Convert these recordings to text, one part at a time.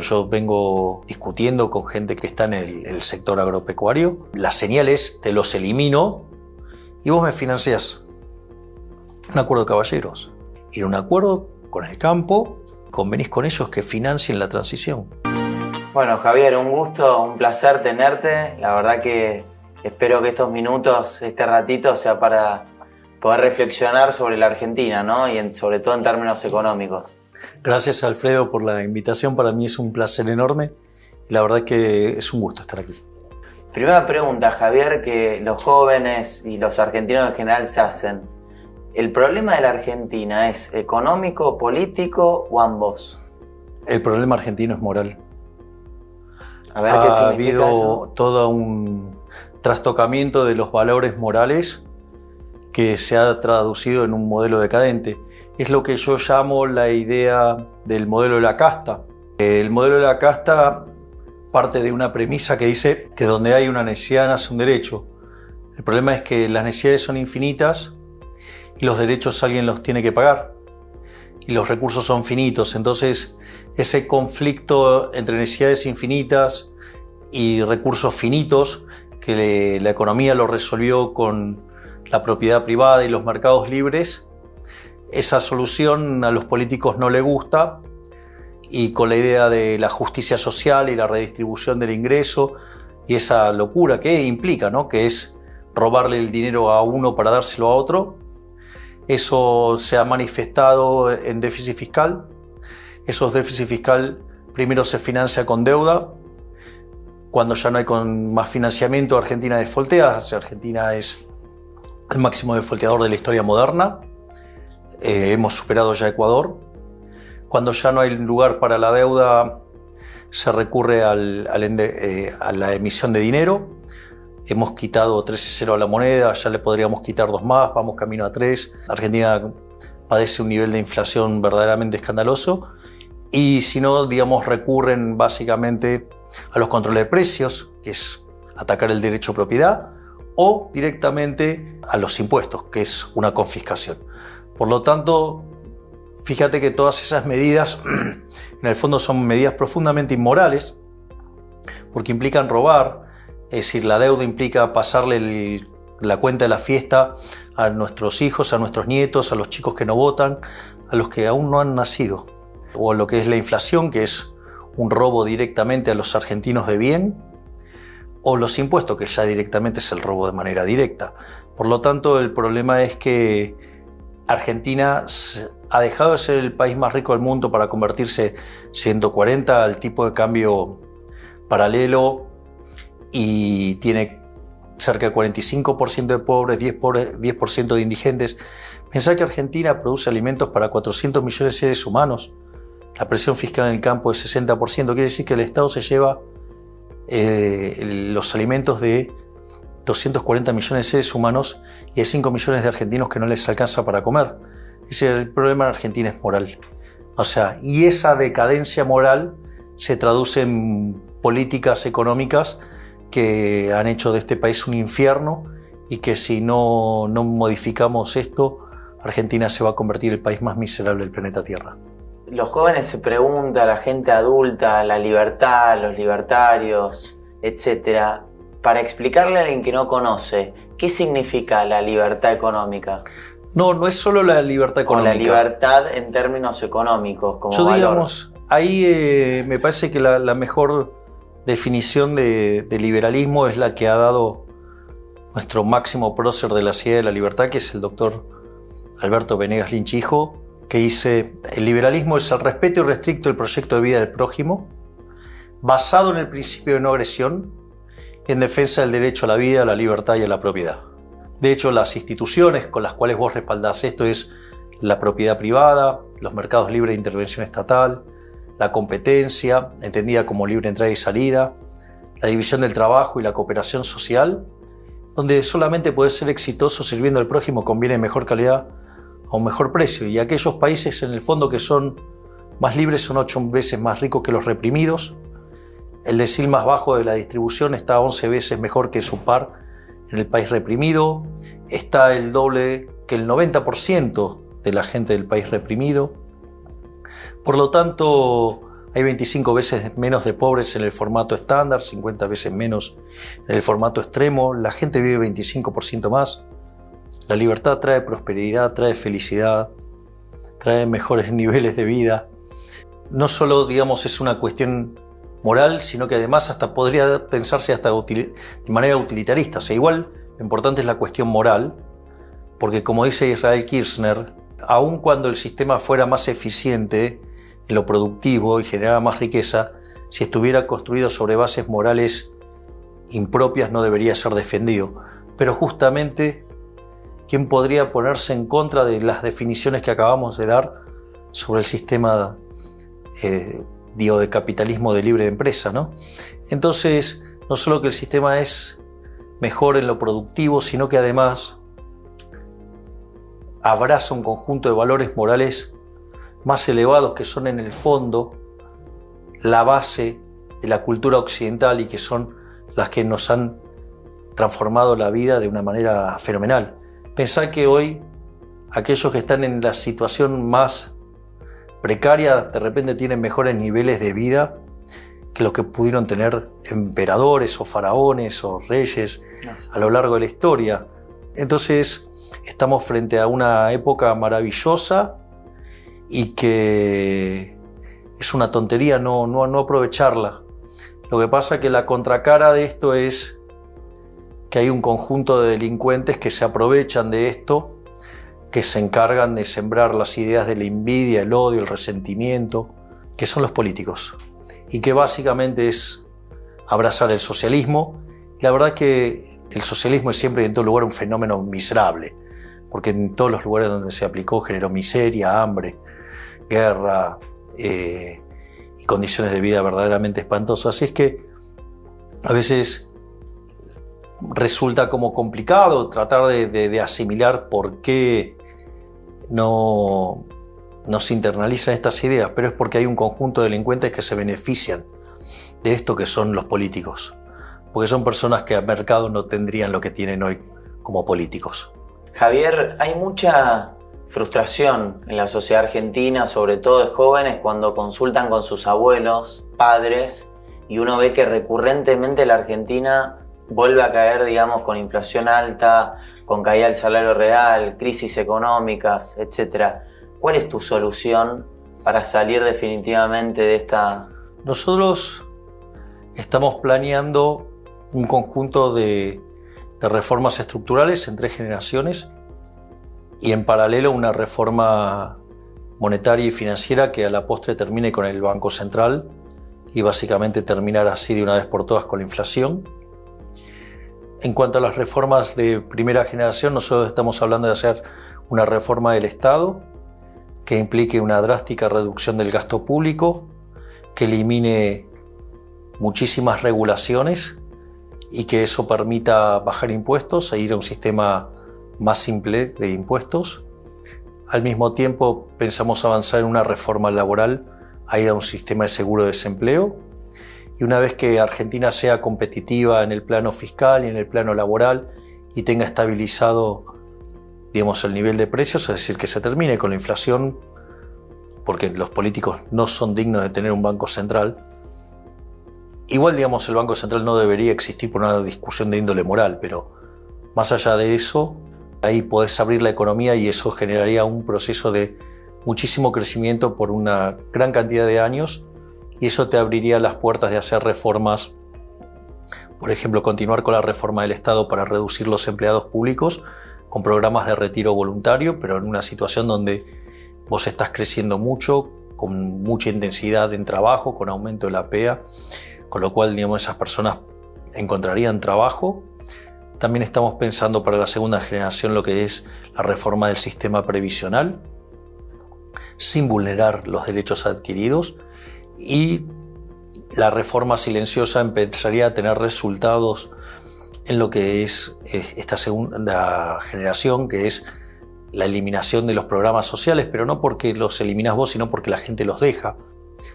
Yo vengo discutiendo con gente que está en el sector agropecuario. La señal es, te los elimino y vos me financiás. Un acuerdo de caballeros. Ir a un acuerdo con el campo, convenís con ellos que financien la transición. Bueno, Javier, un gusto, un placer tenerte. La verdad que espero que estos minutos, este ratito, sea para poder reflexionar sobre la Argentina, ¿no? Y sobre todo en términos económicos. Gracias, Alfredo, por la invitación. Para mí es un placer enorme y la verdad que es un gusto estar aquí. Primera pregunta, Javier, que los jóvenes y los argentinos en general se hacen. ¿El problema de la Argentina es económico, político o ambos? El problema argentino es moral. A ver, ¿qué significa Ha habido eso? todo un trastocamiento de los valores morales que se ha traducido en un modelo decadente. Es lo que yo llamo la idea del modelo de la casta. El modelo de la casta parte de una premisa que dice que donde hay una necesidad nace un derecho. El problema es que las necesidades son infinitas y los derechos alguien los tiene que pagar y los recursos son finitos. Entonces ese conflicto entre necesidades infinitas y recursos finitos, que la economía lo resolvió con la propiedad privada y los mercados libres, esa solución a los políticos no le gusta, y con la idea de la justicia social y la redistribución del ingreso y esa locura que implica, ¿no? Que es robarle el dinero a uno para dárselo a otro, eso se ha manifestado en déficit fiscal. Esos déficit fiscal primero se financia con deuda. Cuando ya no hay más financiamiento, Argentina defaultea. O sea, Argentina es el máximo defaulteador de la historia moderna. Hemos superado ya Ecuador. Cuando ya no hay lugar para la deuda, se recurre a la emisión de dinero. Hemos quitado 13,0 a la moneda, ya le podríamos quitar 2 más, vamos camino a 3. Argentina padece un nivel de inflación verdaderamente escandaloso. Y si no, digamos, recurren básicamente a los controles de precios, que es atacar el derecho a propiedad, o directamente a los impuestos, que es una confiscación. Por lo tanto, fíjate que todas esas medidas, en el fondo, son medidas profundamente inmorales, porque implican robar. Es decir, la deuda implica pasarle la cuenta de la fiesta a nuestros hijos, a nuestros nietos, a los chicos que no votan, a los que aún no han nacido. O lo que es la inflación, que es un robo directamente a los argentinos de bien, o los impuestos, que ya directamente es el robo de manera directa. Por lo tanto, el problema es que Argentina ha dejado de ser el país más rico del mundo para convertirse 140 al tipo de cambio paralelo, y tiene cerca de 45% de pobres, 10% de indigentes. Pensar que Argentina produce alimentos para 400 millones de seres humanos. La presión fiscal en el campo es 60%. Quiere decir que el Estado se lleva los alimentos de 240 millones de seres humanos y hay 5 millones de argentinos que no les alcanza para comer. Es decir, el problema en Argentina es moral. O sea, y esa decadencia moral se traduce en políticas económicas que han hecho de este país un infierno, y que si no modificamos esto, Argentina se va a convertir en el país más miserable del planeta Tierra. Los jóvenes se preguntan, la gente adulta, la libertad, los libertarios, etc. Para explicarle a alguien que no conoce, ¿qué significa la libertad económica? No es solo la libertad económica. O la libertad en términos económicos, como valor. Digamos, ahí me parece que la mejor definición de liberalismo es la que ha dado nuestro máximo prócer de la idea de la libertad, que es el doctor Alberto Venegas Lynch hijo, que dice: el liberalismo es el respeto irrestricto del proyecto de vida del prójimo, basado en el principio de no agresión, en defensa del derecho a la vida, a la libertad y a la propiedad. De hecho, las instituciones con las cuales vos respaldás esto es la propiedad privada, los mercados libres de intervención estatal, la competencia, entendida como libre entrada y salida, la división del trabajo y la cooperación social, donde solamente podés ser exitoso sirviendo al prójimo con bienes de mejor calidad a un mejor precio. Y aquellos países, en el fondo, que son más libres son 8 veces más ricos que los reprimidos. El decil más bajo de la distribución está 11 veces mejor que su par en el país reprimido. Está el doble que el 90% de la gente del país reprimido. Por lo tanto, Hay 25 veces menos de pobres en el formato estándar, 50 veces menos en el formato extremo. La gente vive 25% más. La libertad trae prosperidad, trae felicidad, trae mejores niveles de vida. No solo, digamos, es una cuestión moral, sino que además hasta podría pensarse hasta de manera utilitarista. O sea, igual lo importante es la cuestión moral, porque como dice Israel Kirzner, aun cuando el sistema fuera más eficiente en lo productivo y generara más riqueza, si estuviera construido sobre bases morales impropias no debería ser defendido. Pero justamente, ¿quién podría ponerse en contra de las definiciones que acabamos de dar sobre el sistema de capitalismo de libre empresa, ¿no? Entonces, no solo que el sistema es mejor en lo productivo, sino que además abraza un conjunto de valores morales más elevados que son en el fondo la base de la cultura occidental y que son las que nos han transformado la vida de una manera fenomenal. Pensá que hoy aquellos que están en la situación más precaria de repente tienen mejores niveles de vida que los que pudieron tener emperadores o faraones o reyes a lo largo de la historia. Entonces estamos frente a una época maravillosa y que es una tontería no aprovecharla. Lo que pasa es que la contracara de esto es que hay un conjunto de delincuentes que se aprovechan de esto, que se encargan de sembrar las ideas de la envidia, el odio, el resentimiento, que son los políticos, y que básicamente es abrazar el socialismo. La verdad que el socialismo es siempre y en todo lugar un fenómeno miserable, porque en todos los lugares donde se aplicó generó miseria, hambre, guerra y condiciones de vida verdaderamente espantosas. Así es que a veces resulta como complicado tratar de asimilar por qué no se internalizan estas ideas, pero es porque hay un conjunto de delincuentes que se benefician de esto, que son los políticos, porque son personas que a mercado no tendrían lo que tienen hoy como políticos. Javier, hay mucha frustración en la sociedad argentina, sobre todo de jóvenes, cuando consultan con sus abuelos, padres, y uno ve que recurrentemente la Argentina vuelve a caer, digamos, con inflación alta, con caída del salario real, crisis económicas, etc. ¿Cuál es tu solución para salir definitivamente de esta? Nosotros estamos planeando un conjunto de reformas estructurales en 3 generaciones y en paralelo una reforma monetaria y financiera que a la postre termine con el Banco Central y básicamente terminar así de una vez por todas con la inflación. En cuanto a las reformas de primera generación, nosotros estamos hablando de hacer una reforma del Estado que implique una drástica reducción del gasto público, que elimine muchísimas regulaciones y que eso permita bajar impuestos e ir a un sistema más simple de impuestos. Al mismo tiempo pensamos avanzar en una reforma laboral a ir a un sistema de seguro de desempleo. Y una vez que Argentina sea competitiva en el plano fiscal y en el plano laboral y tenga estabilizado, digamos, el nivel de precios, es decir, que se termine con la inflación, porque los políticos no son dignos de tener un banco central. Igual, digamos, el Banco Central no debería existir por una discusión de índole moral, pero más allá de eso, ahí podés abrir la economía y eso generaría un proceso de muchísimo crecimiento por una gran cantidad de años y eso te abriría las puertas de hacer reformas, por ejemplo, continuar con la reforma del Estado para reducir los empleados públicos con programas de retiro voluntario, pero en una situación donde vos estás creciendo mucho, con mucha intensidad en trabajo, con aumento de la PEA, con lo cual, digamos, esas personas encontrarían trabajo. También estamos pensando para la segunda generación lo que es la reforma del sistema previsional, sin vulnerar los derechos adquiridos, y la reforma silenciosa empezaría a tener resultados en lo que es esta segunda generación, que es la eliminación de los programas sociales, pero no porque los eliminas vos, sino porque la gente los deja.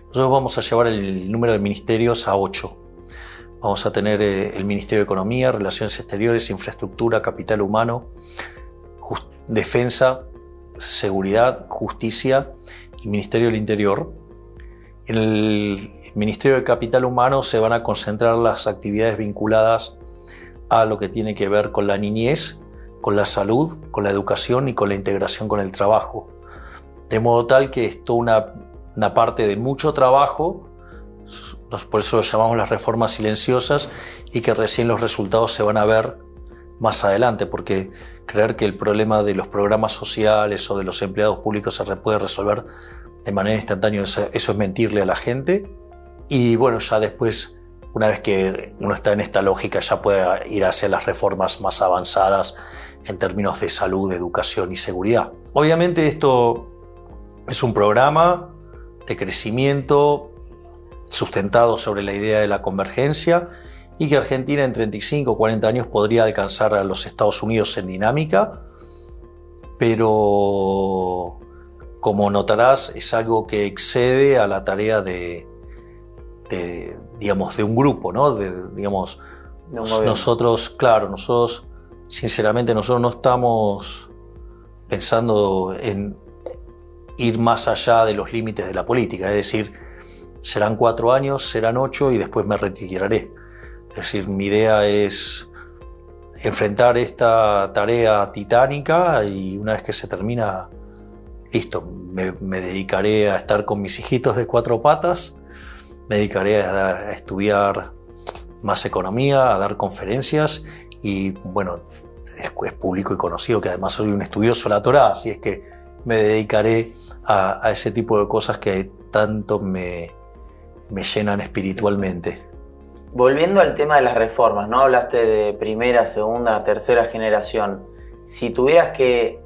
Nosotros vamos a llevar el número de ministerios a 8. Vamos a tener el Ministerio de Economía, Relaciones Exteriores, Infraestructura, Capital Humano, Defensa, Seguridad, Justicia y Ministerio del Interior. En el Ministerio de Capital Humano se van a concentrar las actividades vinculadas a lo que tiene que ver con la niñez, con la salud, con la educación y con la integración con el trabajo. De modo tal que es toda una parte de mucho trabajo, por eso lo llamamos las reformas silenciosas, y que recién los resultados se van a ver más adelante, porque creer que el problema de los programas sociales o de los empleados públicos se puede resolver de manera instantánea, eso es mentirle a la gente. Y bueno, ya después, una vez que uno está en esta lógica, ya puede ir hacia las reformas más avanzadas en términos de salud, educación y seguridad. Obviamente esto es un programa de crecimiento sustentado sobre la idea de la convergencia y que Argentina en 35 o 40 años podría alcanzar a los Estados Unidos en dinámica, pero como notarás es algo que excede a la tarea de un grupo, ¿no? Nosotros sinceramente no estamos pensando en ir más allá de los límites de la política, es decir, serán 4 años, serán 8 y después me retiraré. Es decir, mi idea es enfrentar esta tarea titánica y una vez que se termina, listo, me dedicaré a estar con mis hijitos de 4 patas, me dedicaré a estudiar más economía, a dar conferencias y bueno, es público y conocido que además soy un estudioso de la Torá, así es que me dedicaré a ese tipo de cosas que tanto me llenan espiritualmente. Volviendo al tema de las reformas, ¿no? Hablaste de primera, segunda, tercera generación. Si tuvieras que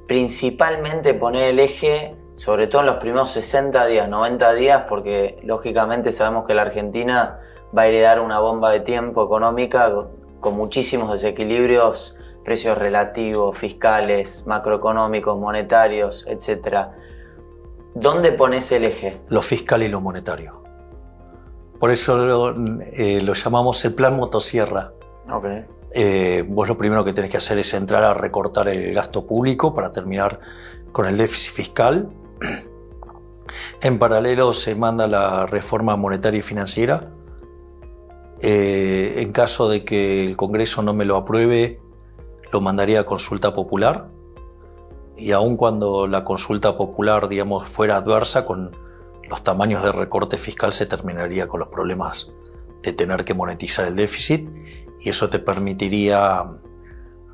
principalmente poner el eje, sobre todo en los primeros 60 días, 90 días, porque lógicamente sabemos que la Argentina va a heredar una bomba de tiempo económica con muchísimos desequilibrios, precios relativos, fiscales, macroeconómicos, monetarios, etc. ¿Dónde pones el eje? Lo fiscal y lo monetario. Por eso lo llamamos el plan motosierra. Okay. Vos lo primero que tenés que hacer es entrar a recortar el gasto público para terminar con el déficit fiscal. En paralelo se manda la reforma monetaria y financiera. En caso de que el Congreso no me lo apruebe, lo mandaría a consulta popular. Y aun cuando la consulta popular, fuera adversa, con los tamaños de recorte fiscal se terminaría con los problemas de tener que monetizar el déficit y eso te permitiría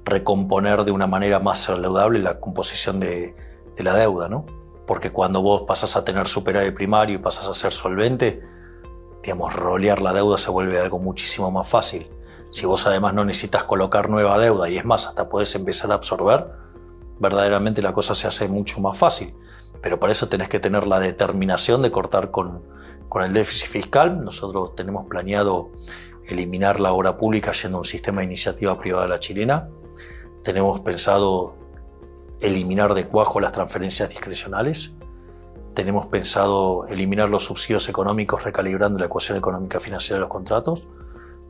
recomponer de una manera más saludable la composición de la deuda, ¿no? Porque cuando vos pasas a tener superávit primario y pasas a ser solvente, rolear la deuda se vuelve algo muchísimo más fácil. Si vos además no necesitas colocar nueva deuda y es más, hasta podés empezar a absorber, verdaderamente la cosa se hace mucho más fácil. Pero para eso tenés que tener la determinación de cortar con el déficit fiscal. Nosotros tenemos planeado eliminar la obra pública yendo a un sistema de iniciativa privada a la chilena. Tenemos pensado eliminar de cuajo las transferencias discrecionales. Tenemos pensado eliminar los subsidios económicos recalibrando la ecuación económica financiera de los contratos.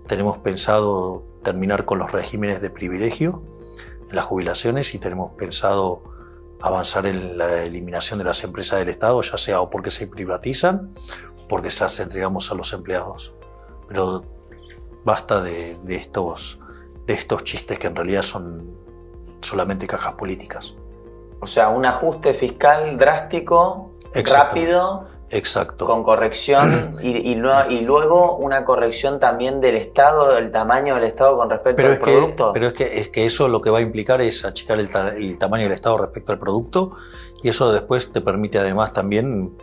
Tenemos pensado terminar con los regímenes de privilegio en las jubilaciones y tenemos pensado avanzar en la eliminación de las empresas del Estado, ya sea o porque se privatizan o porque se las entregamos a los empleados. Pero basta de estos chistes que en realidad son solamente cajas políticas. O sea, un ajuste fiscal drástico, rápido, exacto, con corrección y luego una corrección también del Estado, del tamaño del Estado con respecto al producto. Pero es que eso lo que va a implicar es achicar el tamaño del Estado respecto al producto y eso después te permite además también,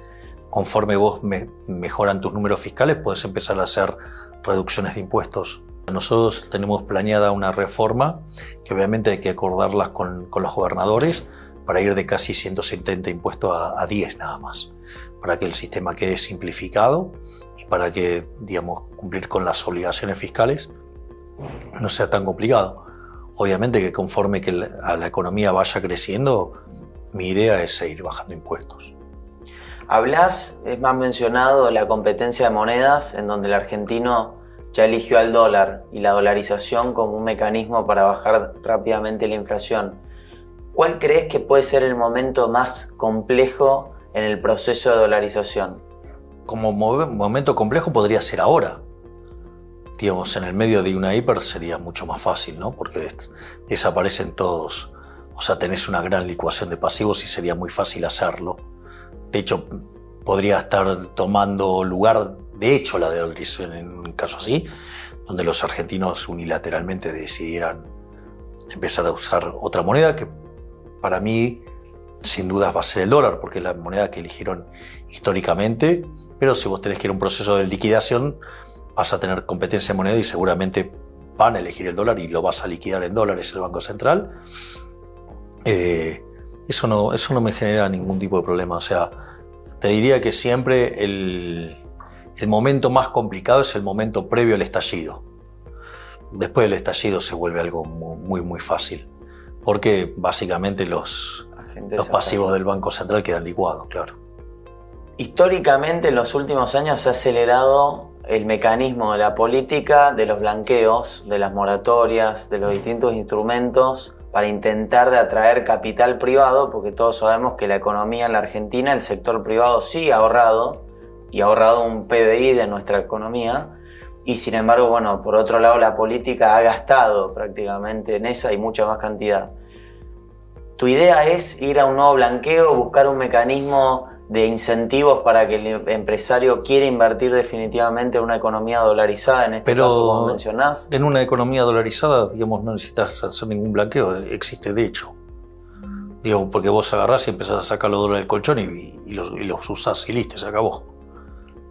conforme vos mejoran tus números fiscales, puedes empezar a hacer reducciones de impuestos. Nosotros tenemos planeada una reforma que obviamente hay que acordarlas con los gobernadores para ir de casi 170 impuestos a 10 nada más, para que el sistema quede simplificado y para que, cumplir con las obligaciones fiscales no sea tan complicado. Obviamente que conforme que la economía vaya creciendo, mi idea es seguir bajando impuestos. Es más mencionado la competencia de monedas, en donde el argentino ya eligió al dólar y la dolarización como un mecanismo para bajar rápidamente la inflación. ¿Cuál crees que puede ser el momento más complejo en el proceso de dolarización? como momento complejo podría ser ahora. Digamos, en el medio de una hiper sería mucho más fácil, ¿no? Porque desaparecen todos. O sea, tenés una gran licuación de pasivos y sería muy fácil hacerlo. De hecho, podría estar tomando lugar, de hecho, la dolarización en un caso así, donde los argentinos unilateralmente decidieran empezar a usar otra moneda que para mí sin dudas va a ser el dólar, porque es la moneda que eligieron históricamente, pero si vos tenés que ir a un proceso de liquidación, vas a tener competencia de moneda y seguramente van a elegir el dólar y lo vas a liquidar en dólares el Banco Central. Eso no me genera ningún tipo de problema. O sea, te diría que siempre el momento más complicado es el momento previo al estallido. Después del estallido se vuelve algo muy, muy fácil, porque básicamente los pasivos del Banco Central quedan licuados, claro. Históricamente, en los últimos años se ha acelerado el mecanismo de la política, de los blanqueos, de las moratorias, de los distintos instrumentos para intentar de atraer capital privado, porque todos sabemos que la economía en la Argentina, el sector privado sí ha ahorrado, y ha ahorrado un PBI de nuestra economía, y sin embargo, bueno, por otro lado la política ha gastado prácticamente en esa y mucha más cantidad. ¿Tu idea es ir a un nuevo blanqueo, buscar un mecanismo de incentivos para que el empresario quiera invertir definitivamente en una economía dolarizada, en este caso, como mencionás? En una economía dolarizada, digamos, no necesitas hacer ningún blanqueo, existe de hecho. Digo, porque vos agarrás y empezás a sacar los dólares del colchón y los usás y listo, se acabó.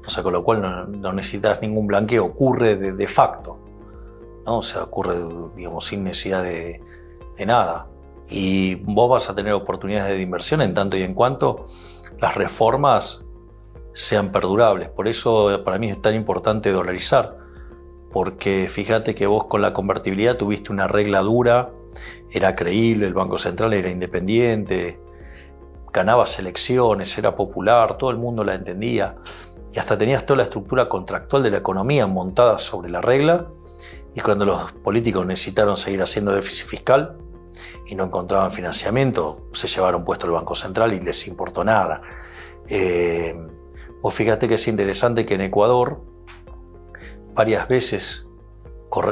O sea, con lo cual no necesitas ningún blanqueo, ocurre de facto, ¿no? O sea, ocurre, digamos, sin necesidad de nada. Y vos vas a tener oportunidades de inversión en tanto y en cuanto las reformas sean perdurables. Por eso para mí es tan importante dolarizar, porque fíjate que vos con la convertibilidad tuviste una regla dura, era creíble, el Banco Central era independiente, ganabas elecciones, era popular, todo el mundo la entendía y hasta tenías toda la estructura contractual de la economía montada sobre la regla, y cuando los políticos necesitaron seguir haciendo déficit fiscal y no encontraban financiamiento, se llevaron puesto el Banco Central y les importó nada. Vos fíjate que es interesante que en Ecuador varias veces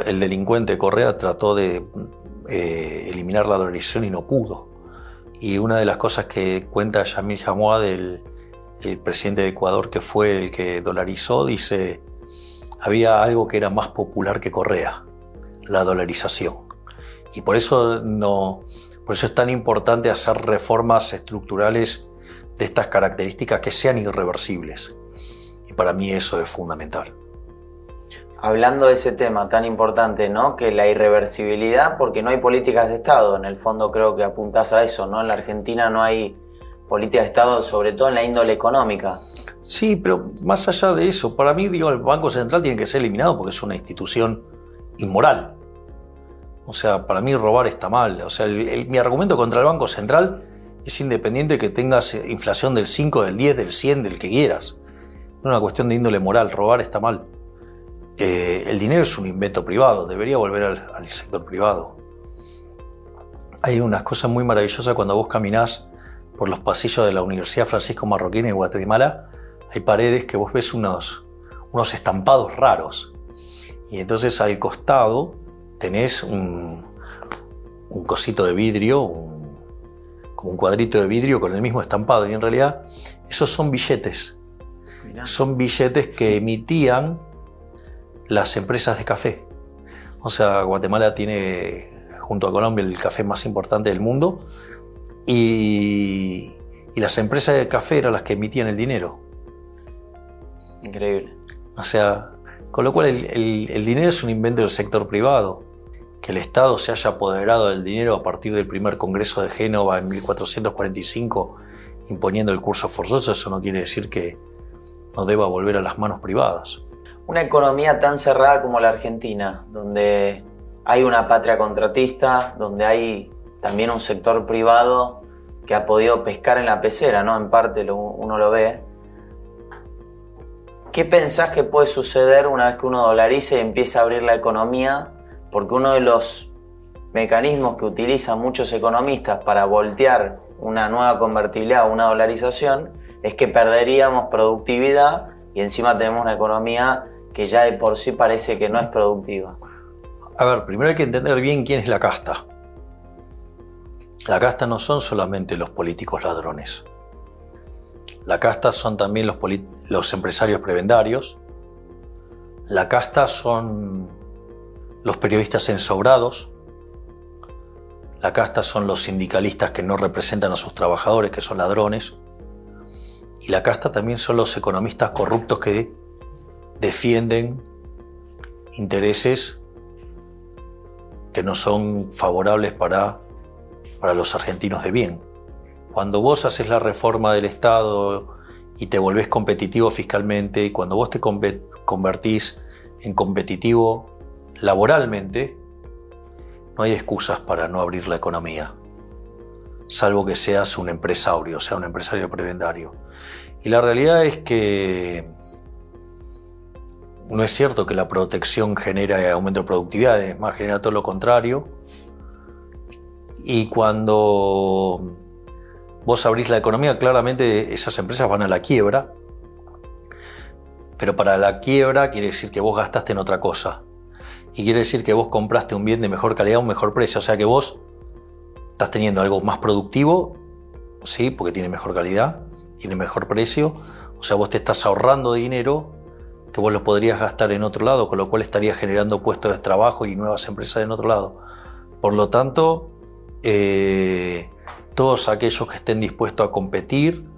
el delincuente Correa trató de eliminar la dolarización y no pudo. Y una de las cosas que cuenta Yamil Jamouad, el presidente de Ecuador, que fue el que dolarizó, dice: había algo que era más popular que Correa, la dolarización. Y por eso es tan importante hacer reformas estructurales de estas características que sean irreversibles. Y para mí eso es fundamental. Hablando de ese tema tan importante, ¿no? Que la irreversibilidad, porque no hay políticas de Estado, en el fondo creo que apuntás a eso, ¿no? En la Argentina no hay políticas de Estado, sobre todo en la índole económica. Sí, pero más allá de eso, para mí, digo, el Banco Central tiene que ser eliminado porque es una institución inmoral. O sea, para mí robar está mal. O sea, mi argumento contra el Banco Central es independiente que tengas inflación del 5, del 10, del 100, del que quieras. Es una cuestión de índole moral, robar está mal. El dinero es un invento privado, debería volver al sector privado. Hay unas cosas muy maravillosas cuando vos caminás por los pasillos de la Universidad Francisco Marroquín en Guatemala. Hay paredes que vos ves unos estampados raros. Y entonces al costado tenés un cosito de vidrio, como un cuadrito de vidrio con el mismo estampado. Y en realidad esos son billetes. Mirá. Son billetes que emitían las empresas de café. O sea, Guatemala tiene, junto a Colombia, el café más importante del mundo. Y las empresas de café eran las que emitían el dinero. Increíble. O sea, con lo cual el dinero es un invento del sector privado. Que el Estado se haya apoderado del dinero a partir del primer Congreso de Génova en 1445, imponiendo el curso forzoso, eso no quiere decir que no deba volver a las manos privadas. Una economía tan cerrada como la Argentina, donde hay una patria contratista, donde hay también un sector privado que ha podido pescar en la pecera, ¿no? En parte uno lo ve. ¿Qué pensás que puede suceder una vez que uno dolarice y empiece a abrir la economía? Porque uno de los mecanismos que utilizan muchos economistas para voltear una nueva convertibilidad o una dolarización es que perderíamos productividad y encima tenemos una economía que ya de por sí parece que no es productiva. A ver, primero hay que entender bien quién es la casta. La casta no son solamente los políticos ladrones. La casta son también los empresarios prebendarios. La casta son los periodistas ensobrados. La casta son los sindicalistas que no representan a sus trabajadores, que son ladrones. Y la casta también son los economistas corruptos que defienden intereses que no son favorables para los argentinos de bien. Cuando vos haces la reforma del Estado y te volvés competitivo fiscalmente, y cuando vos te convertís en competitivo laboralmente, no hay excusas para no abrir la economía, salvo que seas un empresario, o sea, un empresario prebendario. Y la realidad es que no es cierto que la protección genera aumento de productividad, es más, genera todo lo contrario. Y cuando vos abrís la economía, claramente esas empresas van a la quiebra, pero para la quiebra quiere decir que vos gastaste en otra cosa. Y quiere decir que vos compraste un bien de mejor calidad a un mejor precio. O sea que vos estás teniendo algo más productivo, sí, porque tiene mejor calidad, tiene mejor precio. O sea, vos te estás ahorrando dinero que vos lo podrías gastar en otro lado, con lo cual estarías generando puestos de trabajo y nuevas empresas en otro lado. Por lo tanto, todos aquellos que estén dispuestos a competir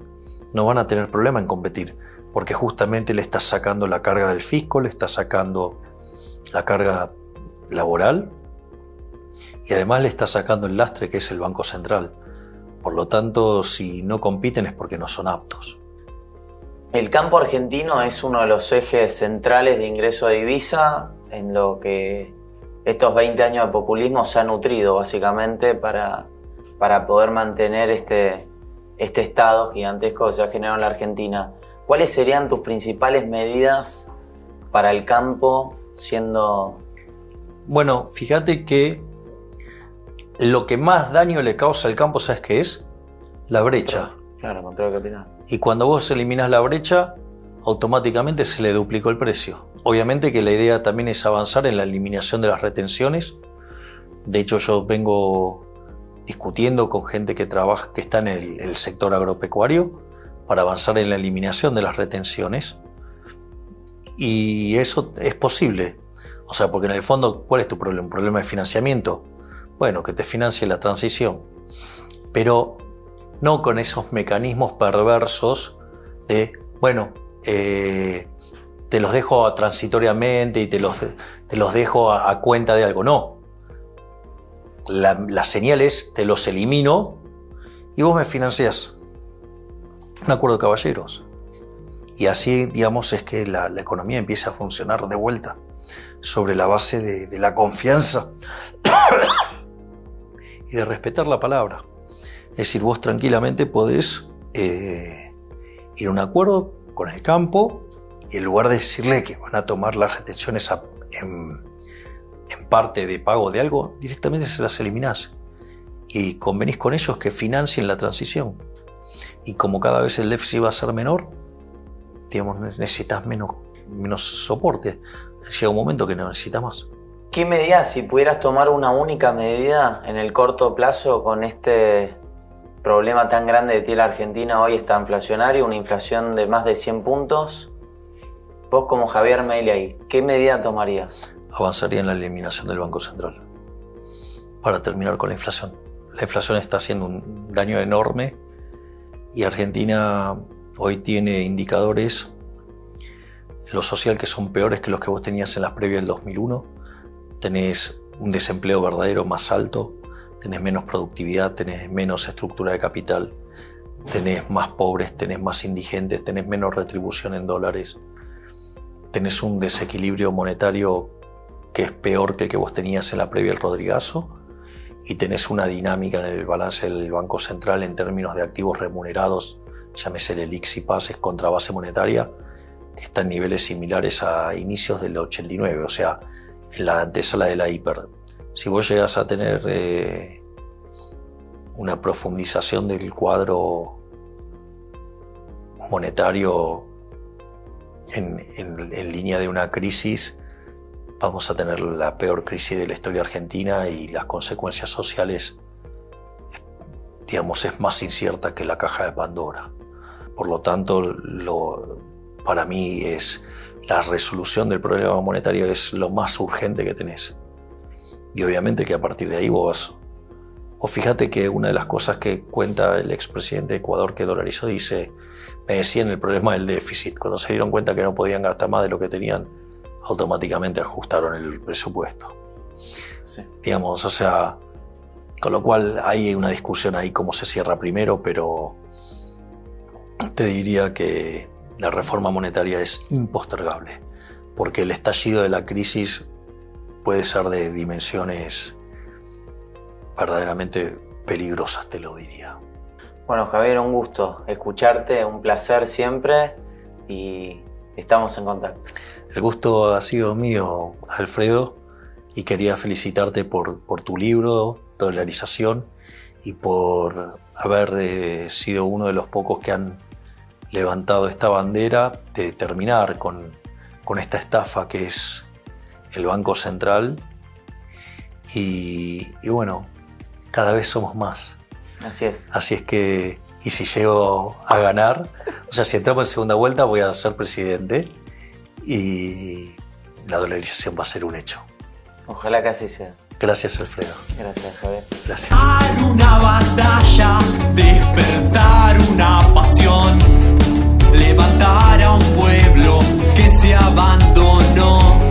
no van a tener problema en competir, porque justamente le estás sacando la carga del fisco, le estás sacando la carga laboral y además le está sacando el lastre que es el Banco Central. Por lo tanto, si no compiten es porque no son aptos. El campo argentino es uno de los ejes centrales de ingreso de divisa en lo que estos 20 años de populismo se ha nutrido básicamente para poder mantener este estado gigantesco que se ha generado en la Argentina. ¿Cuáles serían tus principales medidas para el campo siendo...? Bueno, fíjate que lo que más daño le causa al campo, ¿sabes qué es? La brecha. Claro, control de capital. Y cuando vos eliminas la brecha, automáticamente se le duplicó el precio. Obviamente que la idea también es avanzar en la eliminación de las retenciones. De hecho, yo vengo discutiendo con gente que trabaja, que está en el sector agropecuario, para avanzar en la eliminación de las retenciones. Y eso es posible. O sea, porque en el fondo, ¿cuál es tu problema? ¿Un problema de financiamiento? Bueno, que te financie la transición. Pero no con esos mecanismos perversos de, bueno, te los dejo transitoriamente y te los dejo a cuenta de algo. No. La señal es, te los elimino y vos me financiás. Un acuerdo de caballeros. Y así, digamos, es que la economía empieza a funcionar de vuelta sobre la base de la confianza y de respetar la palabra. Es decir, vos tranquilamente podés ir a un acuerdo con el campo y en lugar de decirle que van a tomar las retenciones en parte de pago de algo, directamente se las eliminás. Y convenís con ellos que financien la transición. Y como cada vez el déficit va a ser menor, digamos, necesitas menos soporte. Llega un momento que no necesitas más. ¿Qué medida, si pudieras tomar una única medida en el corto plazo con este problema tan grande que tiene la Argentina hoy, está inflacionario, una inflación de más de 100 puntos? Vos como Javier Milei, ¿qué medida tomarías? Avanzaría en la eliminación del Banco Central para terminar con la inflación. La inflación está haciendo un daño enorme y Argentina hoy tiene indicadores en lo social que son peores que los que vos tenías en las previas del 2001. Tenés un desempleo verdadero más alto, tenés menos productividad, tenés menos estructura de capital, tenés más pobres, tenés más indigentes, tenés menos retribución en dólares, tenés un desequilibrio monetario que es peor que el que vos tenías en la previa del Rodrigazo y tenés una dinámica en el balance del Banco Central en términos de activos remunerados, llámese el IX y pases contra base monetaria, que está en niveles similares a inicios del 89, o sea, en la antesala de la hiper. Si vos llegas a tener una profundización del cuadro monetario en línea de una crisis, vamos a tener la peor crisis de la historia argentina y las consecuencias sociales, digamos, es más incierta que la caja de Pandora. Por lo tanto, para mí la resolución del problema monetario es lo más urgente que tenés. Y obviamente que a partir de ahí vos fíjate que una de las cosas que cuenta el expresidente de Ecuador que dolarizó dice, me decían el problema del déficit. Cuando se dieron cuenta que no podían gastar más de lo que tenían, automáticamente ajustaron el presupuesto. Sí. Digamos, o sea, con lo cual hay una discusión ahí cómo se cierra primero, pero te diría que la reforma monetaria es impostergable, porque el estallido de la crisis puede ser de dimensiones verdaderamente peligrosas, te lo diría. Bueno, Javier, un gusto escucharte, un placer siempre y estamos en contacto. El gusto ha sido mío, Alfredo, y quería felicitarte por tu libro, Dolarización, y por haber sido uno de los pocos que han levantado esta bandera de terminar con esta estafa que es el Banco Central. Y bueno, cada vez somos más. Así es. Así es que, y si llego a ganar, o sea, si entramos en segunda vuelta voy a ser presidente y la dolarización va a ser un hecho. Ojalá que así sea. Gracias, Alfredo. Gracias, Javier. Gracias. Dar una batalla, despertar una pasión, levantar a un pueblo que se abandonó.